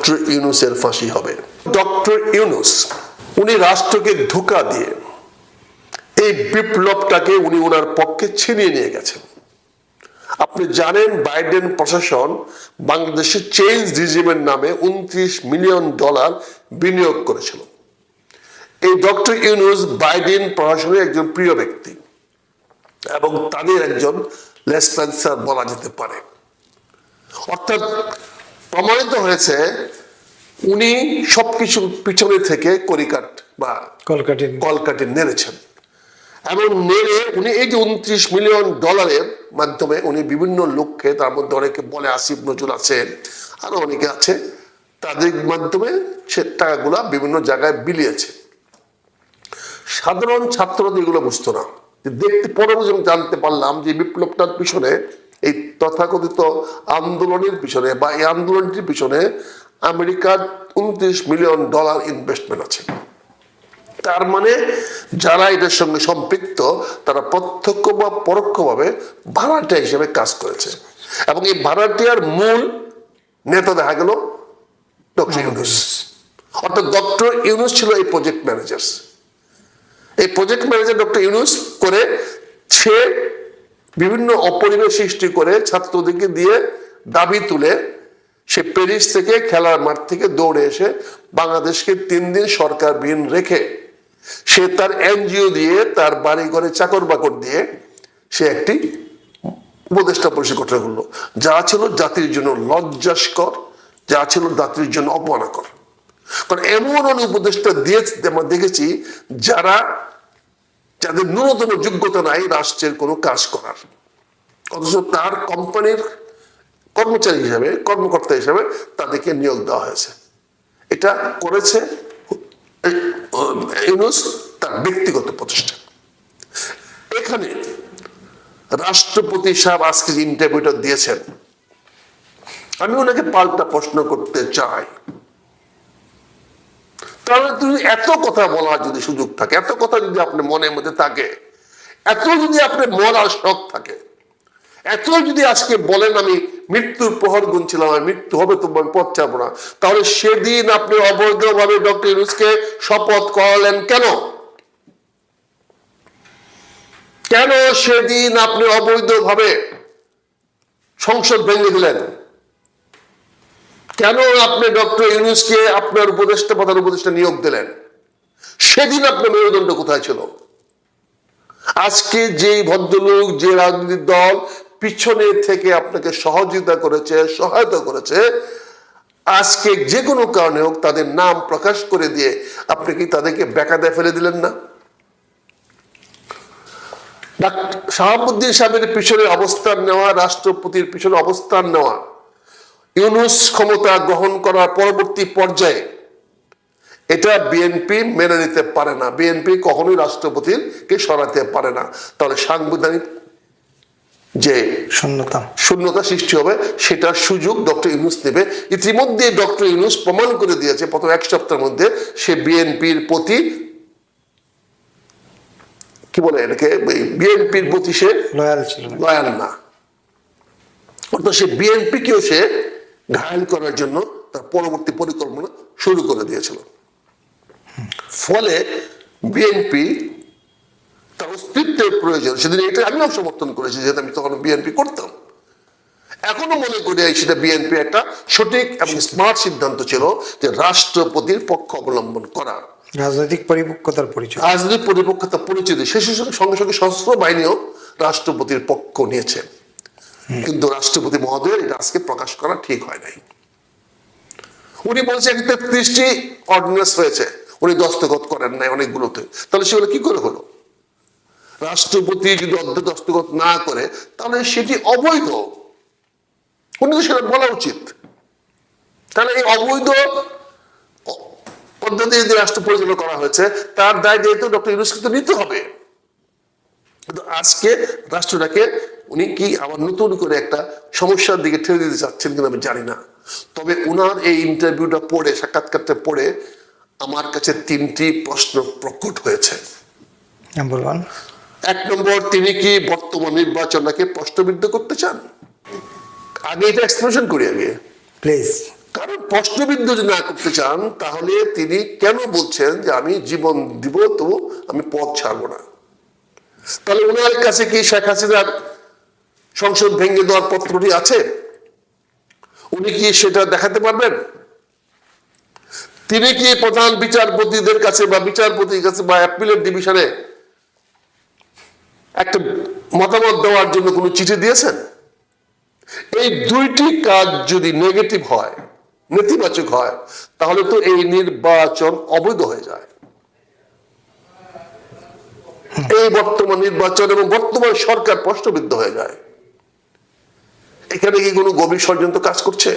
Doctor ইউনূসের ফাঁসি হবে। Doctor Yunus উনি রাষ্ট্রকে ধোঁকা দিয়ে এই বিপ্লবটাকে উনি ওনার পক্ষে ছিনিয়ে নিয়ে গেছেন। আপনি জানেন বাইডেন প্রশাসন বাংলাদেশে চেঞ্জ রিজিমের নামে $29 মিলিয়ন বিনিয়োগ করেছিল। এই ডক্টর ইউনূস বাইডেন প্রশাসনের একজন প্রিয় ব্যক্তি এবং তাদের একজন লেসপেন্সার বলা যেতে পারে। অর্থাৎ প্রমাণিত হয়েছে উনি সবকিছু পিছনে থেকে কড়িকাঠ বা কলকাঠি নেড়েছেন এবং নেড়ে উনি এই যে $29 মিলিয়ন মাধ্যমে উনি বিভিন্ন লোককে, তার মধ্যে অনেকে বলে আসিফ নজরুল আছে, আরো অনেকে আছে, তাদের মাধ্যমে সে টাকাগুলা বিভিন্ন জায়গায় বিলিয়েছে। সাধারণ ছাত্রদের এগুলো বুঝতো না। দেখতে পরে জানতে পারলাম যে বিপ্লবটার পিছনে, এই তথাকথিত আন্দোলনের পিছনে বা এই আন্দোলনটির পিছনে আমেরিকার $29 মিলিয়ন ইনভেস্টমেন্ট আছে। তার মানে যারা এটার সঙ্গে সম্পৃক্ত তারা প্রত্যক্ষ বা পরোক্ষভাবে ভাড়াটিয়া হিসেবে কাজ করেছে এবং এই ভাড়াটিয়ার মূল নেতা দেখা গেল ডক্টর ইউনূস। অর্থাৎ ডক্টর ইউনূস ছিল এই প্রজেক্ট ম্যানেজার। এই প্রজেক্ট ম্যানেজার ডক্টর ইউনূস করে সে বিভিন্ন অপরিবেশ সৃষ্টি করে ছাত্রদেরকে দিয়ে দাবি তুলে সে প্যারিস থেকে খেলার মাঠ থেকে দৌড়ে এসে বাংলাদেশকে 3 দিন সরকারবিহীন রেখে সে তার এনজিও দিয়ে, তার বাড়ি ঘরে চাকর বাকর দিয়ে সে একটি উপদেষ্টা পরিষদ গঠন করলো, যা ছিল জাতির জন্য লজ্জাস্কর, যা ছিল জাতির জন্য অপমানকর। কারণ এমন অনেক উপদেষ্টা দিয়ে আমরা দেখেছি যাদের ন্যূনতম যোগ্যতা নাই রাষ্ট্রের কোনো কাজ করার, অথচ তার কোম্পানির কর্মচারী হিসাবে, কর্মকর্তা হিসাবে তাদেরকে নিয়োগ দেওয়া হয়েছে। এটা করেছে ইউনূস তার ব্যক্তিগত প্রচেষ্টা। এখানে রাষ্ট্রপতি সাহেব আজকে যে ইন্টারভিউটা দিয়েছেন, আমি ওনাকে পাল্টা প্রশ্ন করতে চাই, তাহলে তুমি এত কথা বলার যদি সুযোগ থাকে, এত কথা যদি আপনার মনের মধ্যে থাকে, এত যদি আপনার মরার শখ থাকে, এত যদি আজকে বলেন আমি মৃত্যুর প্রহর গুনছিলাম, আমি মৃত্যু হবে তোমার পথ চাবো না, তাহলে সেদিন আপনি অবৈধভাবে ডক্টর ইউনূসকে শপথ করালেন কেন? কেন সেদিন আপনি অবৈধভাবে সংসদ ভেঙে দিলেন? কেন আপনি ডক্টর ইউনূসকে আপনার উপদেষ্টা, প্রধান উপদেষ্টা নিয়োগ দিলেন? সেদিন আপনার মেরুদণ্ড কোথায় ছিল? আজকে যে ভদ্রলোক, যে রাজনৈতিক দল পিছনে থেকে আপনাকে সহযোগিতা করেছে, সহায়তা করেছে, আজকে যে কোনো কারণে হোক তাদের নাম প্রকাশ করে দিয়ে আপনি কি তাদেরকে বেকায়দায় ফেলে দিলেন না? শাহাবুদ্দিন সাহেবের পিছনে অবস্থান নেওয়া, রাষ্ট্রপতির পিছনে অবস্থান নেওয়া, ইউনূস ক্ষমতা গ্রহণ করার পরবর্তী পর্যায়ে এটা বিএনপি মেনে নিতে পারে না। বিএনপি কখনোই রাষ্ট্রপতিকে সরাতে পারে না। তাহলে সাংবিধানিক যে শূন্যতা সৃষ্টি হবে, সেটার সুযোগ ডক্টর ইউনূস নেবে। ইতিমধ্যে ডক্টর ইউনূস প্রমাণ করে দিয়েছে প্রথম 1 সপ্তাহের মধ্যে সে বিএনপির প্রতি কি বলে এটাকে, বিএনপির প্রতি সে লয়াল না। অর্থাৎ সে বিএনপিকেও সে ঘায়েল করার জন্য তার পরবর্তী পরিকল্পনা শুরু করে দিয়েছিল। ফলে বিএনপি তার অস্তিত্বের প্রয়োজন, সেদিন এটা আমিও সমর্থন করেছি, যেহেতু আমি তখন বিএনপি করতাম। এখনো মনে করি সেটা বিএনপি একটা সঠিক এবং স্মার্ট সিদ্ধান্ত ছিল যে রাষ্ট্রপতির পক্ষ অবলম্বন করা, রাজনৈতিক পরিপক্কতার পরিচয়, রাজনৈতিক পরিপক্কতার পরিচয় দিয়ে সেই সঙ্গে সঙ্গে সশস্ত্র বাহিনীও রাষ্ট্রপতির পক্ষ নিয়েছে। কিন্তু রাষ্ট্রপতি মহোদয় এটা আজকে প্রকাশ করা ঠিক হয় নাই। উনি বলছেন 33টি অর্ডিন্যান্স হয়েছে, উনি দস্তখত করেন নাই অনেকগুলোতে। তাহলে সেগুলো কি করে হলো? রাষ্ট্রপতি যদি দস্তখত না করে তাহলে সেটি অবৈধ, উনি তো সেটা বলা উচিত। তাহলে এই অবৈধ পদ্ধতি যদি রাষ্ট্র পরিচালনা করা হয়েছে, তার দায় দায়িত্ব ডক্টর ইউনূসকে তো নিতে হবে। কিন্তু আজকে রাষ্ট্রটাকে উনি কি আবার নতুন করে একটা সমস্যার দিকে ঠেলে দিতে চাচ্ছেন কিনা আমি জানি না। তবে উনার এই ইন্টারভিউটা পড়ে, সাক্ষাৎকারটা পড়ে আমার কাছে 3টি প্রশ্ন প্রকট হয়েছে। 1 নম্বর, তিনি কি বর্তমান নির্বাচনটাকে প্রশ্নবিদ্ধ করতে চান? আগে এটা এক্সপ্লেনেশন করি আগে প্লিজ। কারণ প্রশ্নবিদ্ধ যদি না করতে চান, তাহলে তিনি কেন বলছেন যে আমি জীবন দিব তবু আমি পদ ছাড়বো না? তাহলে ওনার কাছে কি শেখ হাসিনার সংসদ ভেঙে দেওয়ার পত্রটি আছে? উনি কি সেটা দেখাতে পারবেন? তিনি কি প্রধান বিচারপতিদের কাছে বা বিচারপতির কাছে বা অ্যাপিলেট ডিভিশনে একটা মতামত দেওয়ার জন্য কোনো চিঠি দিয়েছেন? এই দুইটি কাজ যদি নেগেটিভ হয়, নেতিবাচক হয়, তাহলে তো এই নির্বাচন অবৈধ হয়ে যায়। এই বর্তমান নির্বাচন এবং বর্তমান সরকার প্রশ্নবিদ্ধ হয়ে যায়। এখানে কি কোনো গভীর ষড়যন্ত্র কাজ করছে?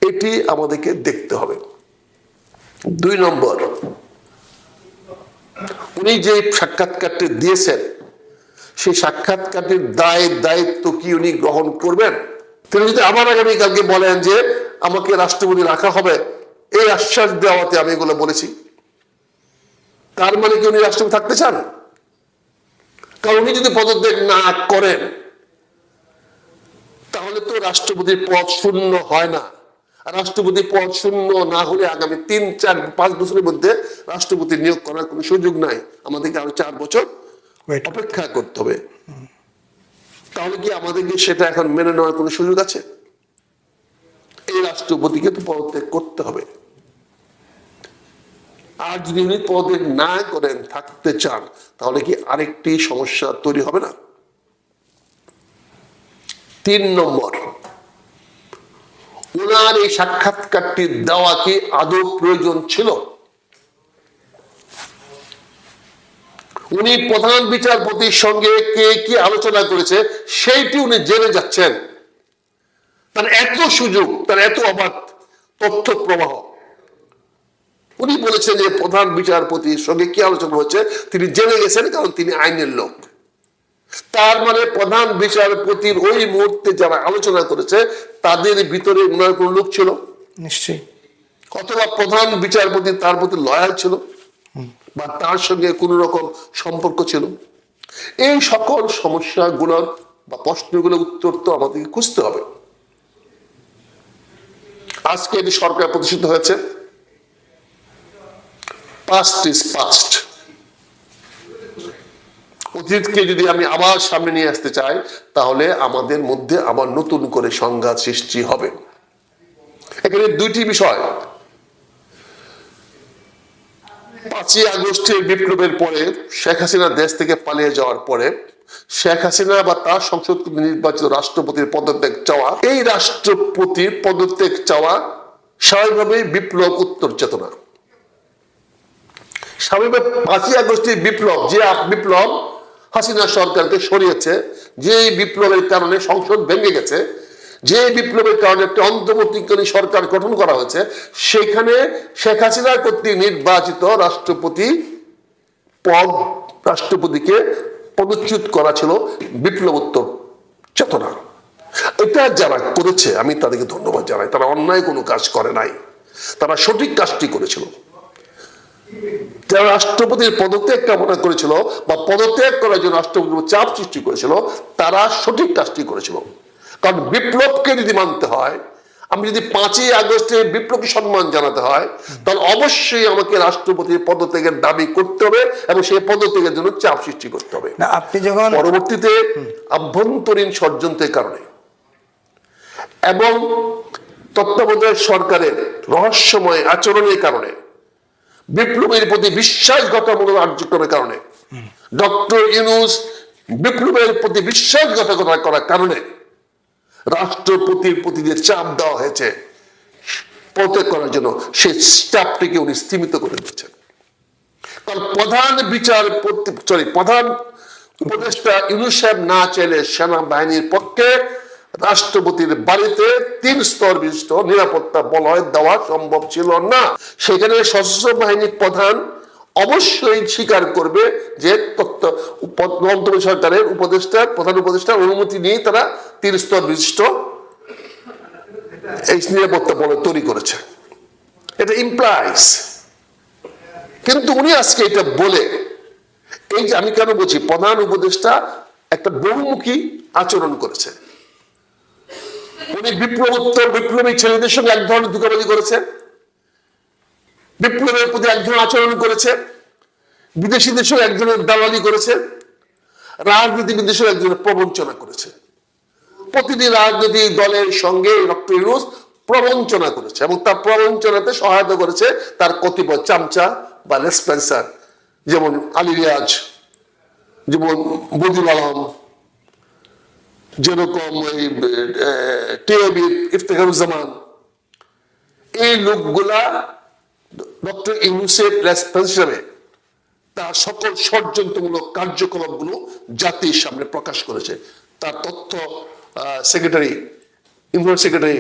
এটি আমাদেরকে দেখতে হবে। 2 নম্বর, উনি যে সাক্ষাৎকারটি দিয়েছেন সেই সাক্ষাৎকারটির দায়িত্ব কি উনি গ্রহণ করবেন? তিনি যদি আবার আগামীকালকে বলেন যে আমাকে রাষ্ট্রপতি রাখা হবে, এই আশ্বাস দেওয়াতে আমি এগুলো বলেছি, তার মানে কি উনি রাষ্ট্রপতি থাকতে চান? কারণ উনি যদি পদত্যাগ না করেন তাহলে তো রাষ্ট্রপতির পদ শূন্য হয় না। রাষ্ট্রপতি পদ শূন্য না হলে আগামী 3, 4, 5 বছরের মধ্যে রাষ্ট্রপতি নিয়োগ করার কোনো সুযোগ নাই। আমাদেরকে আরো 4 বছর অপেক্ষা করতে হবে। তাহলে কি আমাদেরকে সেটা এখন মেনে নেওয়ার কোনো সুযোগ আছে? এই রাষ্ট্রপতিকে তো পদত্যাগ করতে হবে। আর যদি উনি পদত্যাগ না করেন, থাকতে চান, তাহলে কি আরেকটি সমস্যা তৈরি হবে না? 3 নম্বর, ওনার এই সাক্ষাৎকারটি দেওয়া কি আদৌ প্রয়োজন ছিল? উনি প্রধান বিচারপতির সঙ্গে কে কি আলোচনা করেছে সেইটি উনি জেনে যাচ্ছেন। তার এত সুযোগ, তার এত অবাধ তথ্য প্রবাহ। উনি বলেছেন যে প্রধান বিচারপতির সঙ্গে কি আলোচনা হচ্ছে তিনি জেনে গেছেন, কারণ তিনি আইনের লোক। তার মানে প্রধান বিচারপতির ওই মুহূর্তে যারা আলোচনা করেছে তাদের ভিতরে ওনার কোন লোক ছিল নিশ্চয়ই, অথবা প্রধান বিচারপতি তার প্রতি লয়াল ছিল বা তার সঙ্গে কোন রকম সম্পর্ক ছিল। এই সকল সমস্যাগুলোর বা প্রশ্নগুলোর উত্তর তো আমাদেরকে খুঁজতে হবে। আজকে এটি সরকার প্রতিষ্ঠিত হয়েছে, পাস্ট ইজ পাস্ট। অতীতকে যদি আমি আবার সামনে নিয়ে আসতে চাই, তাহলে আমাদের মধ্যে আবার নতুন করে সংঘাত সৃষ্টি হবে। এখানে 2টি বিষয়। 5ই আগস্টের বিপ্লবের পরে শেখ হাসিনা দেশ থেকে পালিয়ে যাওয়ার পরে শেখ হাসিনা বা তার সংসদ নির্বাচিত রাষ্ট্রপতির পদত্যাগ চাওয়া, এই রাষ্ট্রপতির পদত্যাগ চাওয়া স্বাভাবিকভাবেই বিপ্লব উত্তর চেতনা। স্বাভাবিক 5ই আগস্টের বিপ্লব, যে বিপ্লব হাসিনা সরকারকে সরিয়েছে, যে বিপ্লবের কারণে সংসদ ভেঙে গেছে, যে বিপ্লবের কারণে একটা অন্তর্বর্তীকালীন সরকার গঠন করা হয়েছে, সেখানে শেখ হাসিনার কর্তৃক নির্বাচিত রাষ্ট্রপতিকে পদচ্যুত করা ছিল বিপ্লবোত্তর চেতনা। এটা যারা করেছে আমি তাদেরকে ধন্যবাদ জানাই। তারা অন্যায় কোনো কাজ করে নাই, তারা সঠিক কাজটি করেছিল। যারা রাষ্ট্রপতির পদত্যাগ কামনা করেছিল বা পদত্যাগ করার জন্য রাষ্ট্রপতির চাপ সৃষ্টি করেছিল, তারা সঠিক কাজটি করেছিল। কারণ বিপ্লবকে যদি মানতে হয়, আমি যদি 5ই আগস্টের বিপ্লবকে সম্মান জানাতে হয়, তাহলে অবশ্যই আমাকে রাষ্ট্রপতির পদত্যাগের দাবি করতে হবে এবং সেই পদত্যাগের জন্য চাপ সৃষ্টি করতে হবে। না আপনি যখন পরবর্তীতে আভ্যন্তরীণ ষড়যন্ত্রের কারণে এবং তত্ত্বাবধায়ক সরকারের রহস্যময় আচরণের কারণে, বিপ্লবের প্রতি বিশ্বাসঘাতকতামূলক কার্যক্রমের কারণে, ডক্টর ইউনূস বিপ্লবের প্রতি বিশ্বাসঘাতকতা করার কারণে রাষ্ট্রপতির প্রতি যে চাপ দেওয়া হয়েছে পদত্যাগ করার জন্য, সেই চাপটিকে উনি স্তীমিত করে দিচ্ছেন। কারণ প্রধান উপদেষ্টা ইউনূস সাহেব না চাইলে সেনাবাহিনীর পক্ষে রাষ্ট্রপতির বাড়িতে 3 স্তর বিশিষ্ট নিরাপত্তা বলয় দেওয়া সম্ভব ছিল না। সেখানে সশস্ত্র বাহিনীর প্রধান অবশ্যই স্বীকার করবে যে অন্তর্বর্তী সরকারের প্রধান উপদেষ্টার অনুমতি নিয়ে তারা 3 স্তর বিশিষ্ট এই নিরাপত্তা বলয় তৈরি করেছে। এটা ইমপ্লাইজ। কিন্তু উনি আজকে এটা বলে, এই যে আমি কেন বলছি, প্রধান উপদেষ্টা একটা বহুমুখী আচরণ করেছে। উনি বিপ্লবোত্তর বিপ্লবী ছেলেদের সঙ্গে এক ধরনের ধোঁকাবাজি করেছে, বিপ্লবের প্রতি এক ধরনের আচরণ করেছে, বিদেশিদের সঙ্গে এক ধরনের দালালি করেছে, রাজনীতিবিদদের সঙ্গে এক ধরনের প্রবঞ্চনা করেছে। প্রতিটি রাজনৈতিক দলের সঙ্গে ডক্টর ইউনূস প্রবঞ্চনা করেছে এবং তার প্রবঞ্চনাতে সহায়তা করেছে তার কতিপয় চামচা বা লেসপেন্সার, যেমন আলী রিয়াজ, যেমন বদিউল আলম, যেরকম টিএবি ইফতেখারুজ্জামান। এই লোকগুলা ডক্টর ইউনূসের রেসপন্স হিসাবে তার সকল ষড়যন্ত্রমূলক কার্যকলাপগুলো জাতির সামনে প্রকাশ করেছে। তার তথ্য secretary, union secretary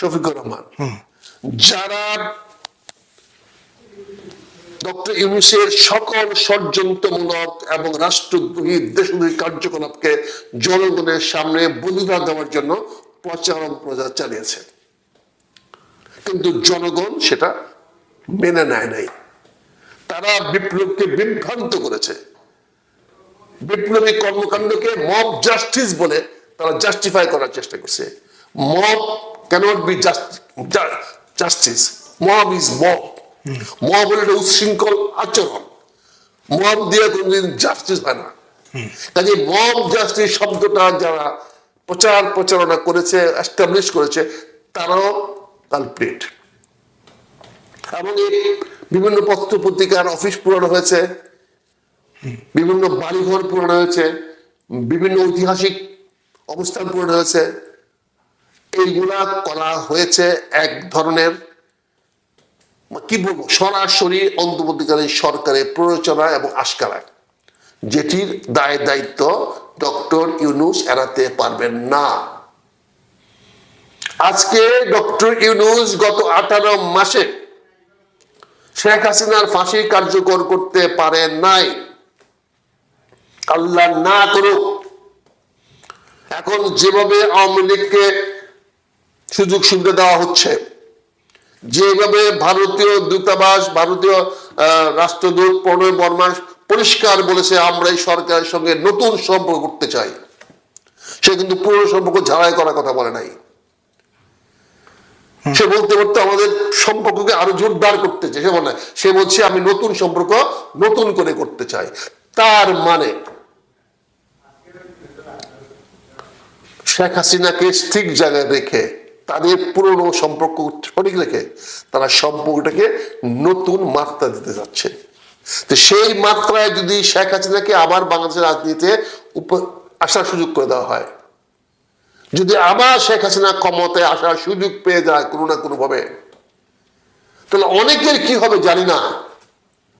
Shafiqur Rahman, যারা ডক্টর ইউনূসের সকল ষড়যন্ত্রমূলক এবং রাষ্ট্রদ্রোহী দেশদ্রোহী কার্যকলাপকে জনগণের সামনে বলিদান দেওয়ার জন্য প্রচার চালিয়েছে, কিন্তু জনগণ সেটা মেনে নেয় নাই। তারা বিপ্লবকে বিভ্রান্ত করেছে, বিপ্লবী কর্মকাণ্ডকে মব জাস্টিস বলে তারা জাস্টিফাই করার চেষ্টা করছে। Mob cannot be justice, mob is mob. Mob হলো একটা উচ্ছৃঙ্খল আচরণ, মব দিয়ে কোনদিন জাস্টিস হয় না। কাজে মব জাস্টিস শব্দটা যারা প্রচারণা করেছে, এস্টাবলিশ করেছে, তারাও কালপ্রিট। এবং বিভিন্ন পত্র পত্রিকার অফিস পুরানো হয়েছে, বিভিন্ন বাড়িঘর পুরানো হয়েছে, বিভিন্ন ঐতিহাসিক অবস্থান পুরানো হয়েছে। এইগুলা করা হয়েছে এক ধরনের কি বলবো সরাসরি অন্তর্বর্তীকালীন সরকারের প্ররোচনা এবং আশকারায়, যেটির দায় দায়িত্ব ডক্টর ইউনূস এড়াতে পারবেন না। আজকে ডক্টর ইউনূস গত 18 মাসে শেখ হাসিনার ফাঁসি কার্যকর করতে পারেন নাই। আল্লাহ না করুক এখন যেভাবে আওয়ামী লীগকে সুযোগ সুবিধা দেওয়া হচ্ছে, যেভাবে ভারতীয় দূতাবাস, ভারতীয় রাষ্ট্রদূত প্রণয় বর্মা পরিষ্কার বলেছে আমরা এই সরকারের সঙ্গে নতুন সম্পর্ক করতে চাই, সে কিন্তু পুরনো সম্পর্ক ঝাড়াই করার কথা বলে নাই। সে বলতে বলতে আমাদের সম্পর্ককে আরো জোরদার করতে চাই, সে বলে সে বলছে আমি নতুন সম্পর্ক নতুন করে করতে চাই। তার মানে শেখ হাসিনাকে ঠিক জায়গায় রেখে, তাদের পুরনো সম্পর্ক সঠিক রেখে তারা সম্পর্কটাকে নতুন মাত্রা দিতে যাচ্ছে। তো সেই মাত্রায় যদি শেখ হাসিনাকে আবার বাংলাদেশের রাজনীতিতে আসার সুযোগ করে দেওয়া হয়, যদি আবার শেখ হাসিনা ক্ষমতায় আসার সুযোগ পেয়ে যায় কোনো না কোনো ভাবে, তাহলে অনেকের কি হবে জানি না।